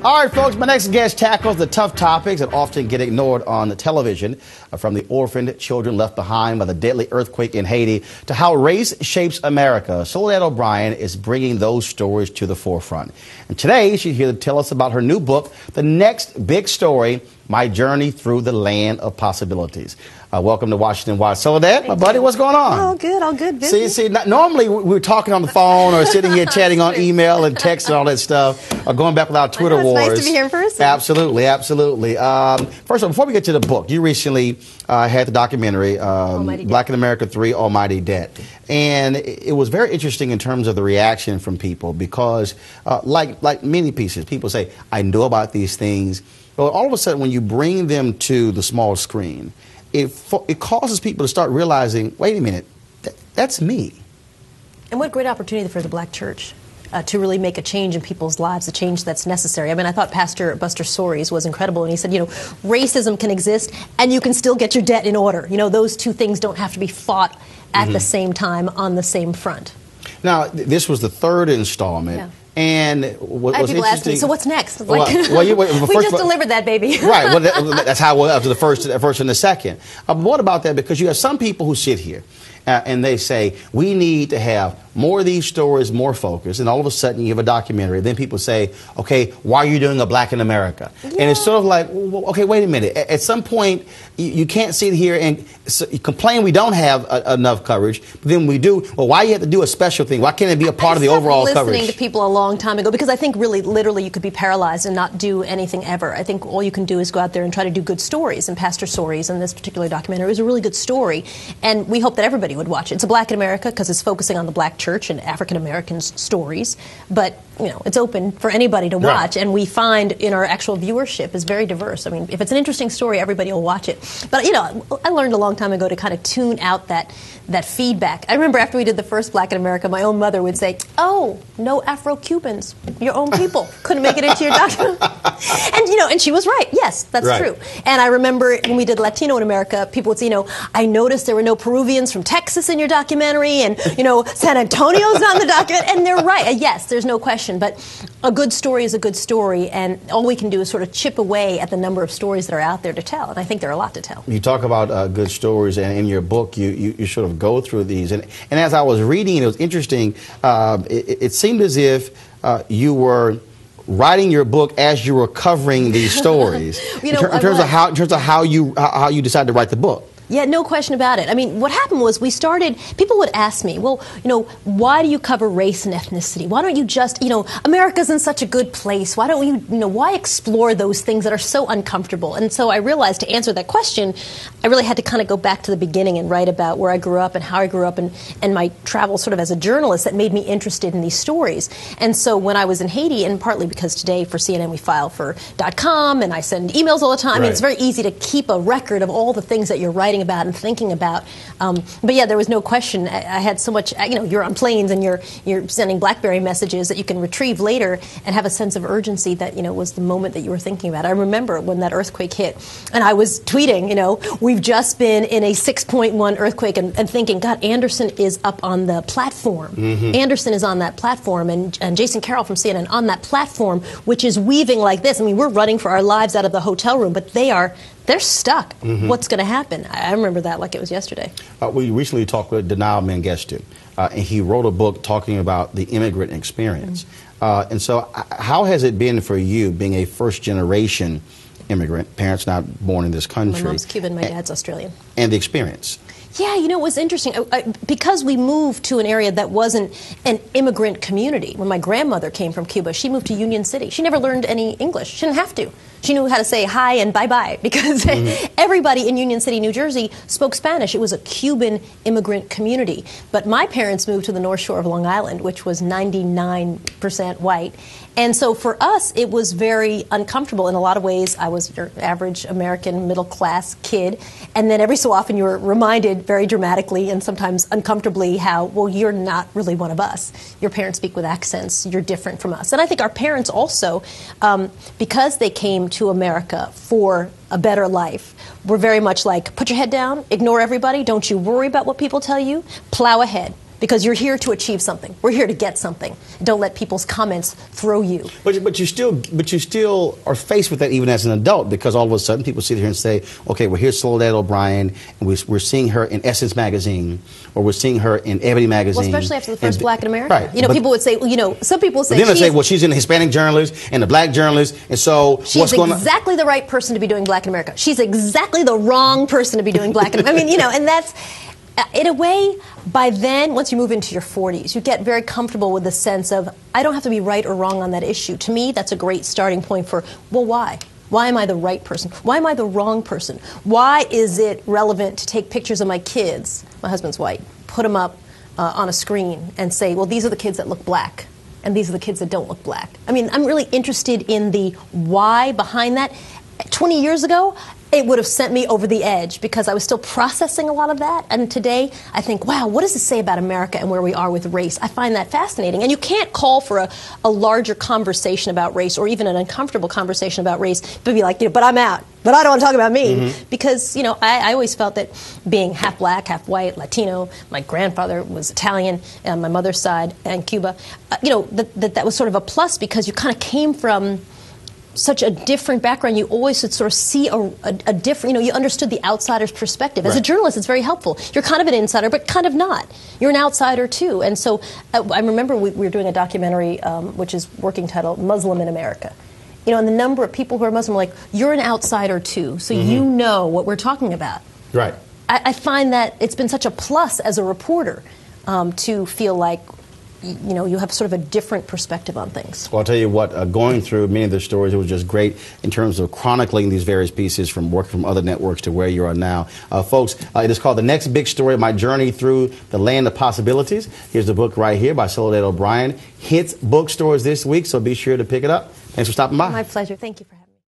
All right, folks, my next guest tackles the tough topics that often get ignored on the television, from the orphaned children left behind by the deadly earthquake in Haiti to how race shapes America. Soledad O'Brien is bringing those stories to the forefront. And today, she's here to tell us about her new book, The Next Big Story, My Journey Through the Land of Possibilities. Welcome to Washington Watch. Soledad, my buddy, what's going on? All good. Busy. See, normally we're talking on the phone or sitting here chatting on email and text and all that stuff, or going back with our Twitter wars. It's nice to be here in person. Absolutely. First of all, before we get to the book, you recently had the documentary, Black in America 3, Almighty Debt. And it was very interesting in terms of the reaction from people because, like many pieces, people say, I know about these things. But all of a sudden, when you bring them to the small screen, it causes people to start realizing, wait a minute, that's me. And what great opportunity for the Black church to really make a change in people's lives, a change that's necessary. I mean, I thought Pastor Buster Soaries was incredible, and he said, racism can exist and you can still get your debt in order. Those two things don't have to be fought at the same time on the same front. Now, this was the third installment. Yeah. And what was people ask me, so what's next? We just delivered that, baby. Right. Well, that's how it was after the first and the second. What about that? Because you have some people who sit here and they say, we need to have more of these stories, more focus, and all of a sudden you have a documentary. Then people say, okay, why are you doing a Black in America? Yeah. And it's sort of like, well, okay, wait a minute. At some point, you can't sit here and complain we don't have enough coverage, but then we do. Well, why do you have to do a special thing? Why can't it be a part of the overall coverage? Listening to people a long time ago, because I think really, literally, you could be paralyzed and not do anything ever. I think all you can do is go out there and try to do good stories. And Pastor Soaries in this particular documentary was a really good story, and we hope that everybody would watch it. It's a Black in America because it's focusing on the Black church and African Americans' stories, but it's open for anybody to watch, and we find in our actual viewership is very diverse. I mean, if it's an interesting story, everybody will watch it. But I learned a long time ago to kind of tune out that feedback. I remember after we did the first Black in America, my own mother would say, "Oh, no Afro-Cubans, your own people couldn't make it into your document." And she was right. Yes, that's true. And I remember when we did Latino in America, people would say, I noticed there were no Peruvians from Texas in your documentary, and San Antonio's not in the document, and they're right. Yes, there's no question. But a good story is a good story, and all we can do is sort of chip away at the number of stories that are out there to tell, and I think there are a lot to tell. You talk about good stories, and in your book, you sort of go through these. And as I was reading, it was interesting. It seemed as if you were writing your book as you were covering these stories, in terms of how you decided to write the book. Yeah, no question about it. I mean, what happened was people would ask me, well, why do you cover race and ethnicity? Why don't you just, America's in such a good place. Why don't you, why explore those things that are so uncomfortable? And so I realized to answer that question, I really had to kind of go back to the beginning and write about where I grew up and how I grew up and my travel sort of as a journalist that made me interested in these stories. And so when I was in Haiti, and partly because today for CNN we file for .com and I send emails all the time, and it's very easy to keep a record of all the things that you're writing about and thinking about. But yeah, there was no question. I had so much, you're on planes and you're sending BlackBerry messages that you can retrieve later and have a sense of urgency that, was the moment that you were thinking about. I remember when that earthquake hit and I was tweeting, we've just been in a 6.1 earthquake and thinking, God, Anderson is up on the platform. Anderson is on that platform and Jason Carroll from CNN on that platform, which is weaving like this. I mean, we're running for our lives out of the hotel room, but they're stuck. What's going to happen? I remember that like it was yesterday. We recently talked with Denial Mengistu, and he wrote a book talking about the immigrant experience. And so how has it been for you being a first-generation immigrant, parents not born in this country? My mom's Cuban, my dad's Australian. And the experience? Yeah, it was interesting. Because we moved to an area that wasn't an immigrant community. When my grandmother came from Cuba, she moved to Union City. She never learned any English. She didn't have to. She knew how to say hi and bye-bye because everybody in Union City, New Jersey spoke Spanish. It was a Cuban immigrant community. But my parents moved to the North Shore of Long Island, which was 99% white. And so for us, it was very uncomfortable. In a lot of ways, I was your average American middle-class kid. And then every so often you were reminded very dramatically and sometimes uncomfortably how, well, you're not really one of us. Your parents speak with accents. You're different from us. And I think our parents also, because they came to America for a better life, were very much like, put your head down, ignore everybody, don't you worry about what people tell you, plow ahead. because you're here to achieve something. We're here to get something. Don't let people's comments throw you. But you still are faced with that even as an adult, because all of a sudden people sit here and say, okay, well, here's Soledad O'Brien, and we're seeing her in Essence magazine, or we're seeing her in Ebony magazine. Well, especially after the first Black in America. Right. You know, people would say, well, you know, some people say, then they say, well, she's in the Hispanic journalist and the Black journalist, and so she's exactly the right person to be doing Black in America. She's exactly the wrong person to be doing Black in America. I mean, you know, and that's, in a way, by then, once you move into your 40s, you get very comfortable with the sense of, I don't have to be right or wrong on that issue. To me, that's a great starting point for, well, why? Why am I the right person? Why am I the wrong person? Why is it relevant to take pictures of my kids, my husband's white, put them up on a screen and say, well, these are the kids that look Black, and these are the kids that don't look Black? I mean, I'm really interested in the why behind that. 20 years ago, it would have sent me over the edge because I was still processing a lot of that. And today, I think, wow, what does it say about America and where we are with race? I find that fascinating. And you can't call for a larger conversation about race, or even an uncomfortable conversation about race, but be like, you know, but I'm out. But I don't want to talk about me. Because, you know, I always felt that being half Black, half white, Latino, my grandfather was Italian on my mother's side, and Cuba, you know, that was sort of a plus, because you kind of came from such a different background. You always would sort of see a different, you know, you understood the outsider's perspective. As a journalist, it's very helpful. You're kind of an insider, but kind of not. You're an outsider, too. And so I remember we were doing a documentary, which is working title, Muslim in America. You know, and the number of people who are Muslim are like, you're an outsider, too, so you know what we're talking about. Right. I find that it's been such a plus as a reporter to feel like, you know, you have sort of a different perspective on things. Well, I'll tell you what, going through many of the stories, it was just great in terms of chronicling these various pieces from working from other networks to where you are now. Folks, it is called The Next Big Story, My Journey Through the Land of Possibilities. Here's the book right here by Soledad O'Brien. Hits bookstores this week, so be sure to pick it up. Thanks for stopping by. My pleasure. Thank you for having me.